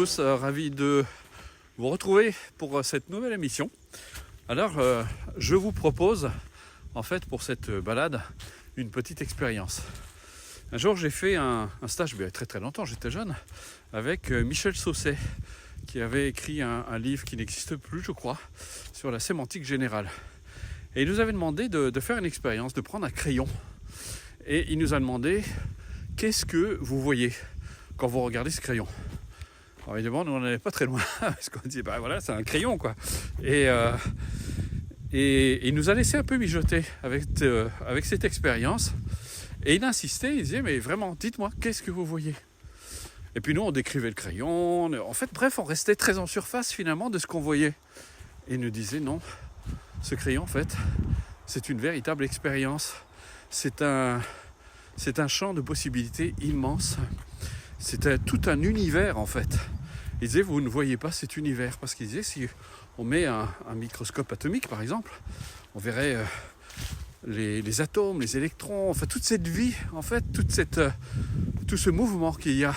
tous, ravi de vous retrouver pour cette nouvelle émission. Alors, je vous propose, en fait, pour cette balade, une petite expérience. Un jour, j'ai fait un stage, il y a très très longtemps, j'étais jeune, avec Michel Sausset, qui avait écrit un livre qui n'existe plus, je crois, sur la sémantique générale. Et il nous avait demandé de faire une expérience, de prendre un crayon. Et il nous a demandé, qu'est-ce que vous voyez quand vous regardez ce crayon? Alors évidemment, nous on n'allait pas très loin, parce qu'on dit, voilà, c'est un crayon, quoi. Et il nous a laissé un peu mijoter avec cette expérience. Et il insistait, il disait, mais vraiment, dites-moi, qu'est-ce que vous voyez? Et puis nous, on décrivait le crayon. En fait, bref, on restait très en surface, finalement, de ce qu'on voyait. Et il nous disait, non, ce crayon, en fait, c'est une véritable expérience. C'est un champ de possibilités immense. C'était tout un univers, en fait. Il disait, vous ne voyez pas cet univers. Parce qu'il disait, si on met un microscope atomique, par exemple, on verrait les atomes, les électrons, enfin toute cette vie, en fait, tout ce mouvement qu'il y a.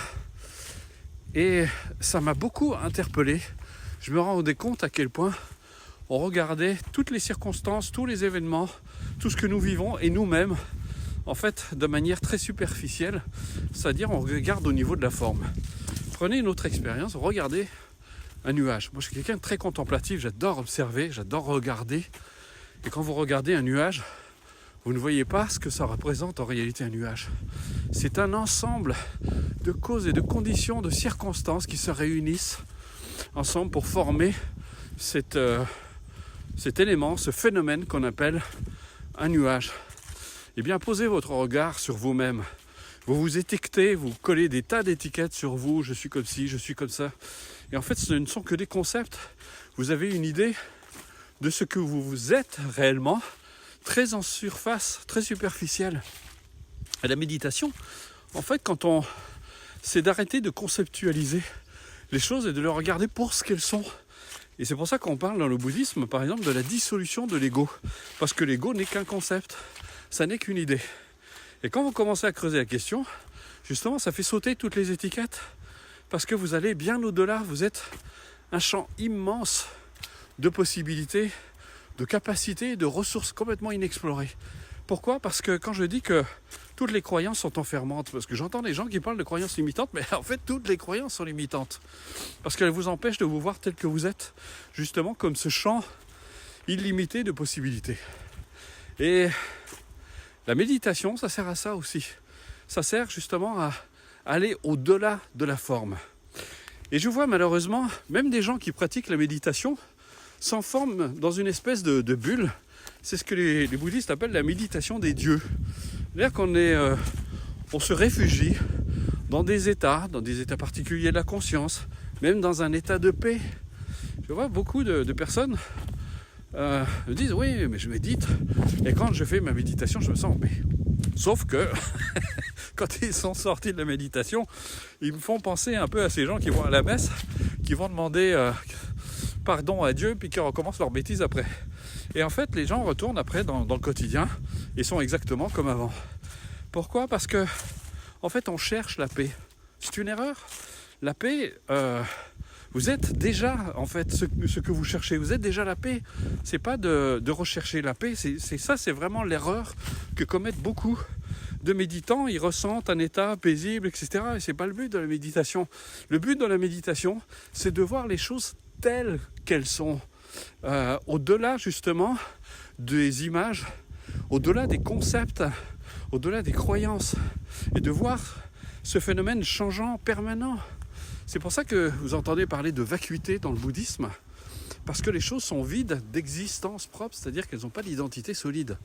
Et ça m'a beaucoup interpellé. Je me rendais compte à quel point on regardait toutes les circonstances, tous les événements, tout ce que nous vivons et nous-mêmes, en fait, de manière très superficielle, c'est-à-dire on regarde au niveau de la forme. Prenez une autre expérience, regardez un nuage. Moi, je suis quelqu'un de très contemplatif, j'adore observer, j'adore regarder. Et quand vous regardez un nuage, vous ne voyez pas ce que ça représente en réalité un nuage. C'est un ensemble de causes et de conditions, de circonstances qui se réunissent ensemble pour former cet élément, ce phénomène qu'on appelle un nuage. Eh bien, posez votre regard sur vous-même. Vous vous étiquetez, vous collez des tas d'étiquettes sur vous. Je suis comme ci, je suis comme ça. Et en fait, ce ne sont que des concepts. Vous avez une idée de ce que vous êtes réellement, très en surface, très superficielle. Et la méditation, en fait, c'est d'arrêter de conceptualiser les choses et de les regarder pour ce qu'elles sont. Et c'est pour ça qu'on parle dans le bouddhisme, par exemple, de la dissolution de l'ego. Parce que l'ego n'est qu'un concept, ça n'est qu'une idée. Et quand vous commencez à creuser la question, justement, ça fait sauter toutes les étiquettes. Parce que vous allez bien au-delà, vous êtes un champ immense de possibilités, de capacités, de ressources complètement inexplorées. Pourquoi ? Parce que quand je dis que toutes les croyances sont enfermantes, parce que j'entends des gens qui parlent de croyances limitantes, mais en fait toutes les croyances sont limitantes. Parce qu'elles vous empêchent de vous voir tel que vous êtes, justement comme ce champ illimité de possibilités. Et la méditation, ça sert à ça aussi. Ça sert justement à aller au-delà de la forme. Et je vois malheureusement, même des gens qui pratiquent la méditation s'enferment dans une espèce de bulle. C'est ce que les bouddhistes appellent la méditation des dieux. C'est-à-dire qu'on se réfugie dans des états particuliers de la conscience, même dans un état de paix. Je vois beaucoup de personnes me disent, oui, mais je médite, et quand je fais ma méditation, je me sens en paix. Sauf que, quand ils sont sortis de la méditation, ils me font penser un peu à ces gens qui vont à la messe, qui vont demander pardon à Dieu, puis qui recommencent leur bêtise après. Et en fait, les gens retournent après dans le quotidien et sont exactement comme avant. Pourquoi ? Parce que, en fait, on cherche la paix. C'est une erreur. La paix, vous êtes déjà, en fait, ce que vous cherchez. Vous êtes déjà la paix. C'est pas de rechercher la paix. C'est vraiment l'erreur que commettent beaucoup de méditants. Ils ressentent un état paisible, etc. Et c'est pas le but de la méditation. Le but de la méditation, c'est de voir les choses telles qu'elles sont. Au-delà justement des images, au-delà des concepts, au-delà des croyances, et de voir ce phénomène changeant, permanent. C'est pour ça que vous entendez parler de vacuité dans le bouddhisme, parce que les choses sont vides d'existence propre, c'est-à-dire qu'elles n'ont pas d'identité solide.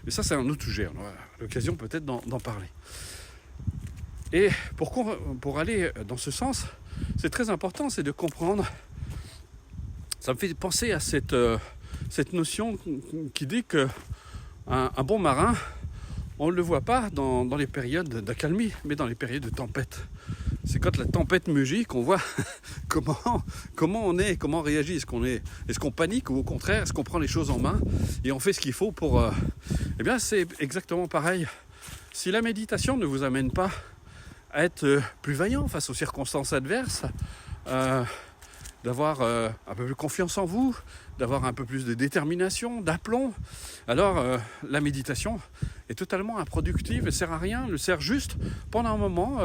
Mais ça, c'est un autre sujet, on aura l'occasion peut-être d'en parler. Et pour aller dans ce sens, c'est très important, c'est de comprendre. Ça me fait penser à cette notion qui dit qu'un bon marin, on ne le voit pas dans les périodes d'accalmie, mais dans les périodes de tempête. C'est quand la tempête mugit qu'on voit comment on est, comment on réagit. Est-ce qu'on panique ou au contraire, est-ce qu'on prend les choses en main et on fait ce qu'il faut pour... Eh bien, c'est exactement pareil. Si la méditation ne vous amène pas à être plus vaillant face aux circonstances adverses, d'avoir un peu plus confiance en vous, d'avoir un peu plus de détermination, d'aplomb. Alors la méditation est totalement improductive, elle ne sert à rien, elle sert juste pendant un moment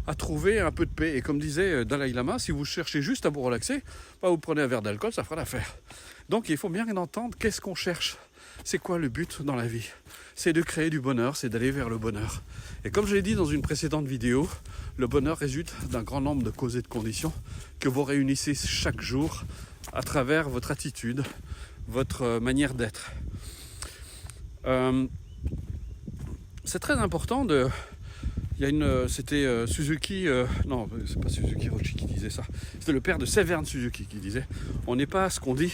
à trouver un peu de paix. Et comme disait Dalai Lama, si vous cherchez juste à vous relaxer, vous prenez un verre d'alcool, ça fera l'affaire. Donc il faut bien entendre qu'est-ce qu'on cherche. C'est quoi le but dans la vie? C'est de créer du bonheur, c'est d'aller vers le bonheur. Et comme je l'ai dit dans une précédente vidéo, le bonheur résulte d'un grand nombre de causes et de conditions que vous réunissez chaque jour à travers votre attitude, votre manière d'être. C'est très important de... c'était Suzuki, non, c'est pas Suzuki Roshi qui disait ça. C'était le père de Severn Suzuki qui disait « On n'est pas ce qu'on dit,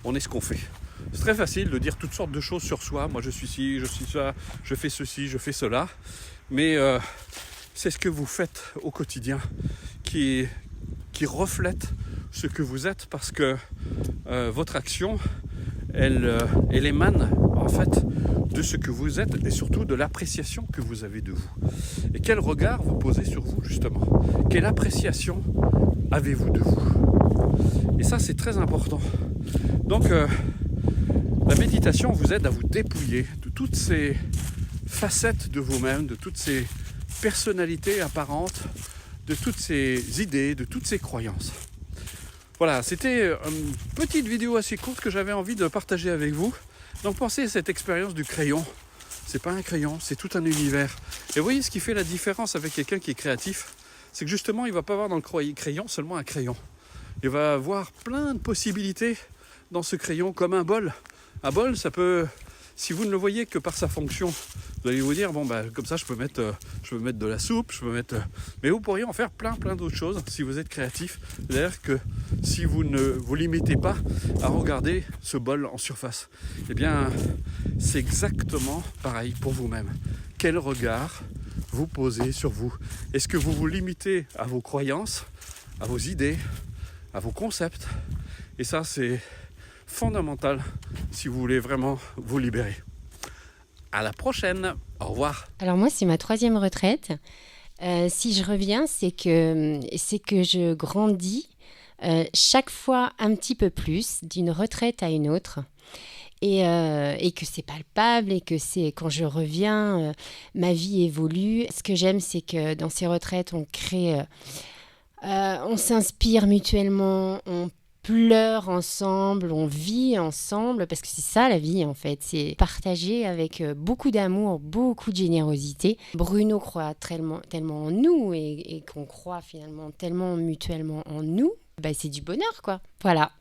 on est ce qu'on fait ». C'est très facile de dire toutes sortes de choses sur soi. Moi, je suis ci, je suis ça, je fais ceci, je fais cela. Mais c'est ce que vous faites au quotidien qui reflète ce que vous êtes, parce que votre action, elle émane en fait de ce que vous êtes et surtout de l'appréciation que vous avez de vous. Et quel regard vous posez sur vous, justement? Quelle appréciation avez-vous de vous? Et ça, c'est très important. Donc, la méditation vous aide à vous dépouiller de toutes ces facettes de vous-même, de toutes ces personnalités apparentes, de toutes ces idées, de toutes ces croyances. Voilà, c'était une petite vidéo assez courte que j'avais envie de partager avec vous. Donc pensez à cette expérience du crayon. C'est pas un crayon, c'est tout un univers. Et vous voyez, ce qui fait la différence avec quelqu'un qui est créatif, c'est que justement, il ne va pas voir dans le crayon seulement un crayon. Il va avoir plein de possibilités dans ce crayon, comme un bol. Un bol, ça peut... Si vous ne le voyez que par sa fonction, vous allez vous dire, bon, comme ça, je peux mettre de la soupe, je peux mettre... Mais vous pourriez en faire plein d'autres choses si vous êtes créatif. C'est-à-dire que si vous ne vous limitez pas à regarder ce bol en surface, eh bien, c'est exactement pareil pour vous-même. Quel regard vous posez sur vous? Est-ce que vous vous limitez à vos croyances, à vos idées, à vos concepts? Et ça, c'est fondamental si vous voulez vraiment vous libérer. À la prochaine. Au revoir. Alors moi, c'est ma 3e retraite. Si je reviens, c'est que je grandis chaque fois un petit peu plus d'une retraite à une autre. Et que c'est palpable et que c'est quand je reviens, ma vie évolue. Ce que j'aime, c'est que dans ces retraites, on crée, on s'inspire mutuellement, on pleure ensemble, on vit ensemble, parce que c'est ça la vie en fait, c'est partager avec beaucoup d'amour, beaucoup de générosité. Bruno croit tellement en nous et qu'on croit finalement tellement mutuellement en nous, c'est du bonheur quoi, voilà.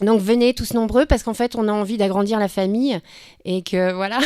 Donc venez tous nombreux parce qu'en fait on a envie d'agrandir la famille et que voilà.